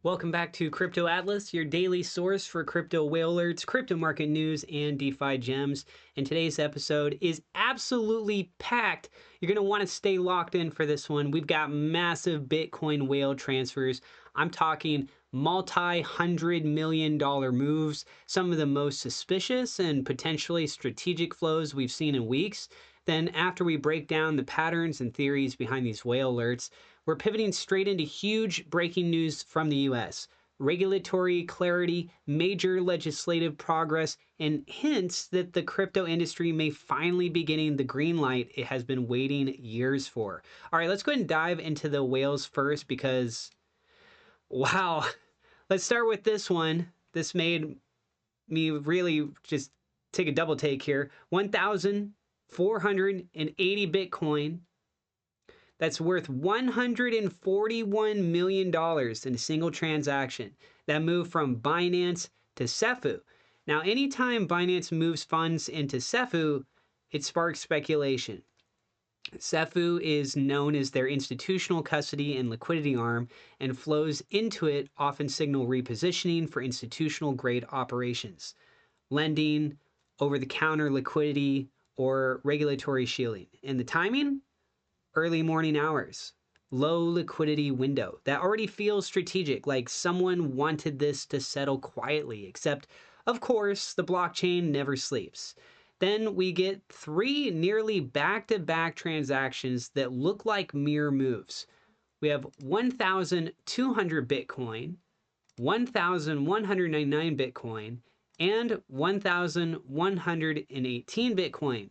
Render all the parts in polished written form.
Welcome back to Crypto Atlas, your daily source for crypto whale alerts, crypto market news, and DeFi gems. And today's episode is absolutely packed. You're going to want to stay locked in for this one. We've got massive Bitcoin whale transfers. I'm talking multi-$100 million moves, some of the most suspicious and potentially strategic flows we've seen in weeks. Then after we break down the patterns and theories behind these whale alerts, we're pivoting straight into huge breaking news from the US. Regulatory clarity, major legislative progress, and hints that the crypto industry may finally be getting the green light it has been waiting years for. All right, let's go ahead and dive into the whales first because, wow. Let's start with this one. This made me really just take a double take here. 1,480 Bitcoin. That's worth $141 million in a single transaction. That moved from Binance to Cefu. Now, anytime Binance moves funds into Cefu, it sparks speculation. Cefu is known as their institutional custody and liquidity arm, and flows into it often signal repositioning for institutional grade operations, lending, over-the-counter liquidity, or regulatory shielding. And the timing? Early morning hours, low liquidity window. That already feels strategic, like someone wanted this to settle quietly, except, of course, the blockchain never sleeps. Then we get three nearly back-to-back transactions that look like mirror moves. We have 1,200 Bitcoin, 1,199 Bitcoin, and 1,118 Bitcoin,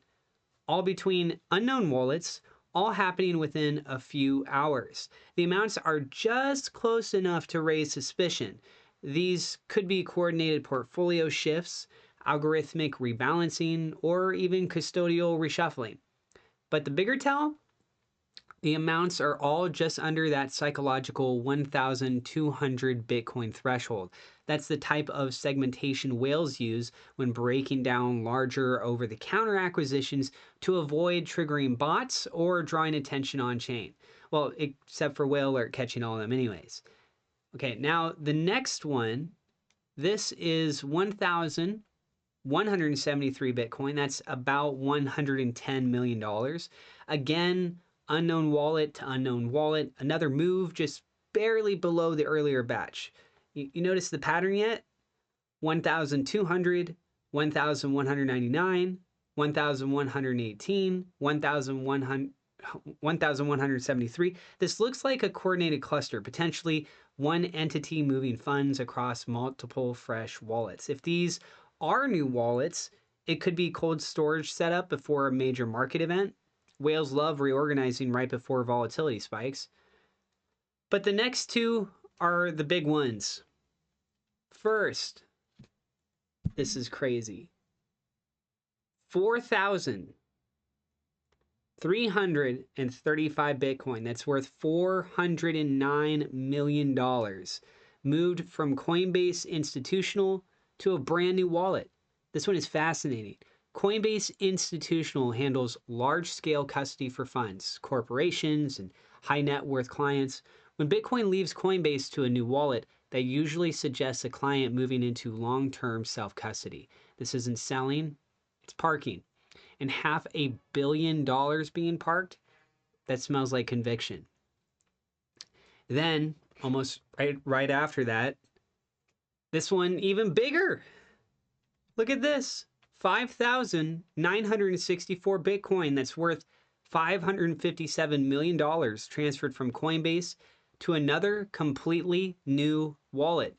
all between unknown wallets, all happening within a few hours. The amounts are just close enough to raise suspicion. These could be coordinated portfolio shifts, algorithmic rebalancing, or even custodial reshuffling. But the bigger tell? The amounts are all just under that psychological 1,200 Bitcoin threshold. That's the type of segmentation whales use when breaking down larger over-the-counter acquisitions to avoid triggering bots or drawing attention on chain. Well, except for whale alert catching all of them anyways. Okay, now the next one, this is 1,173 Bitcoin. That's about $110 million. Again, unknown wallet to unknown wallet. Another move just barely below the earlier batch. You notice the pattern yet? 1,200, 1,199, 1,118, 1,173. This looks like a coordinated cluster, potentially one entity moving funds across multiple fresh wallets. If these are new wallets, it could be cold storage setup before a major market event. Whales love reorganizing right before volatility spikes. But the next two are the big ones. First, this is crazy. 4,335 Bitcoin. That's worth $409 million. Moved from Coinbase Institutional to a brand new wallet. This one is fascinating. Coinbase Institutional handles large-scale custody for funds, corporations, and high-net-worth clients. When Bitcoin leaves Coinbase to a new wallet, that usually suggests a client moving into long-term self-custody. This isn't selling, it's parking. And $500 million being parked, that smells like conviction. Then, almost right after that, this one even bigger. Look at this. 5,964 Bitcoin. That's worth $557 million transferred from Coinbase to another completely new wallet.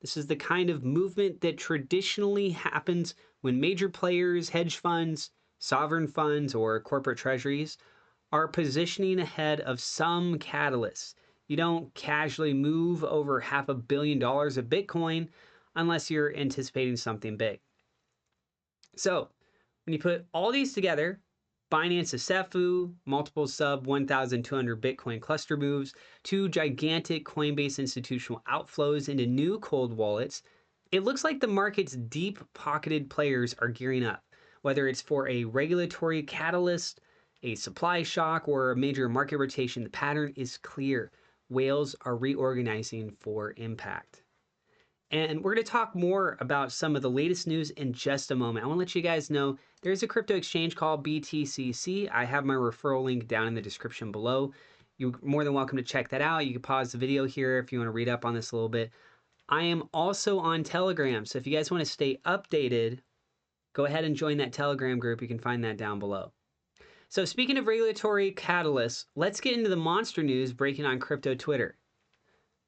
This is the kind of movement that traditionally happens when major players, hedge funds, sovereign funds, or corporate treasuries are positioning ahead of some catalyst. You don't casually move over $500 million of Bitcoin unless you're anticipating something big. So when you put all these together, Binance to Cefu, multiple sub 1,200 Bitcoin cluster moves, two gigantic Coinbase institutional outflows into new cold wallets, it looks like the market's deep-pocketed players are gearing up. Whether it's for a regulatory catalyst, a supply shock, or a major market rotation, the pattern is clear. whales are reorganizing for impact. And we're going to talk more about some of the latest news in just a moment. I want to let you guys know there's a crypto exchange called BTCC. I have my referral link down in the description below. You're more than welcome to check that out. You can pause the video here if you want to read up on this a little bit. I am also on Telegram, so if you guys want to stay updated, go ahead and join that Telegram group. You can find that down below. So speaking of regulatory catalysts, let's get into the monster news breaking on crypto Twitter.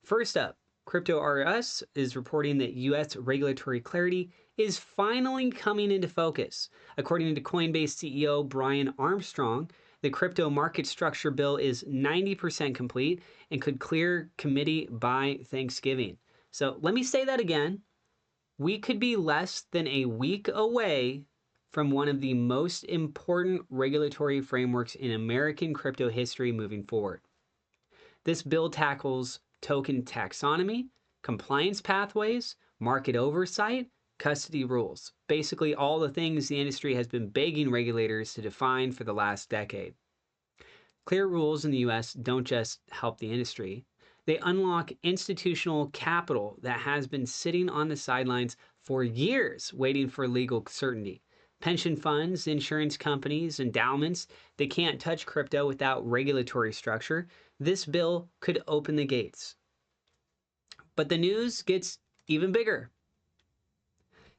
First up, Crypto RS is reporting that U.S. regulatory clarity is finally coming into focus. According to Coinbase CEO Brian Armstrong, the crypto market structure bill is 90% complete and could clear committee by Thanksgiving. So let me say that again. We could be less than a week away from one of the most important regulatory frameworks in American crypto history moving forward. This bill tackles token taxonomy, compliance pathways, market oversight, custody rules. Basically all the things the industry has been begging regulators to define for the last decade. Clear rules in the US don't just help the industry. They unlock institutional capital that has been sitting on the sidelines for years waiting for legal certainty. Pension funds, insurance companies, endowments, they can't touch crypto without regulatory structure. This bill could open the gates. But the news gets even bigger.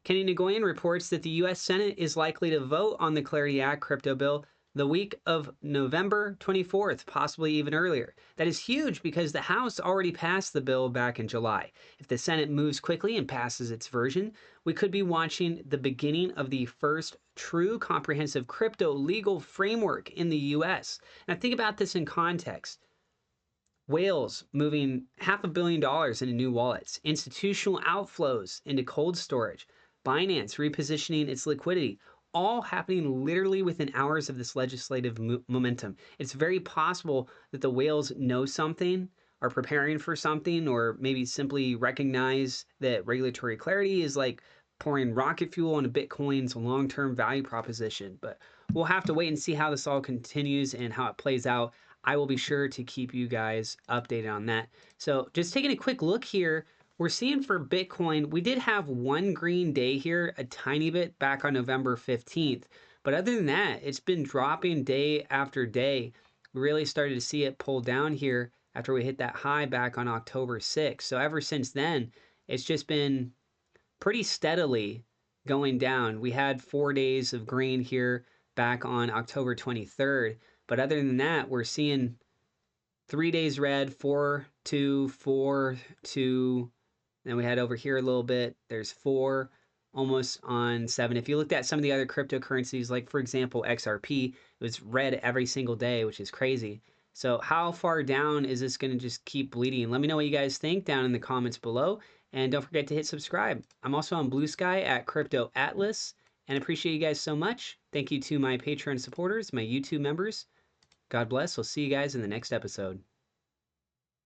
Kenny Nguyen reports that the U.S. Senate is likely to vote on the Clarity Act crypto bill the week of November 24th, possibly even earlier. That is huge because the House already passed the bill back in July. If the Senate moves quickly and passes its version, we could be watching the beginning of the first true comprehensive crypto legal framework in the U.S. Now think about this in context. Whales moving $500 million into new wallets, institutional outflows into cold storage, Binance repositioning its liquidity, all happening literally within hours of this legislative momentum. It's very possible that the whales know something, are preparing for something, or maybe simply recognize that regulatory clarity is like pouring rocket fuel on Bitcoin's long-term value proposition. But we'll have to wait and see how this all continues and how it plays out. I will be sure to keep you guys updated on that. So just taking a quick look here, we're seeing for Bitcoin, we did have one green day here, a tiny bit back on November 15th. But other than that, it's been dropping day after day. We really started to see it pull down here after we hit that high back on October 6th. So ever since then, it's just been pretty steadily going down. We had 4 days of green here back on October 23rd. But other than that, we're seeing 3 days red, 4, 2, 4, 2. Then we had over here a little bit. There's 4, almost on 7. If you looked at some of the other cryptocurrencies, like for example, XRP, it was red every single day, which is crazy. So how far down is this going to just keep bleeding? Let me know what you guys think down in the comments below. And don't forget to hit subscribe. I'm also on Blue Sky at Crypto Atlas. And appreciate you guys so much. Thank you to my Patreon supporters, my YouTube members. God bless. We'll see you guys in the next episode.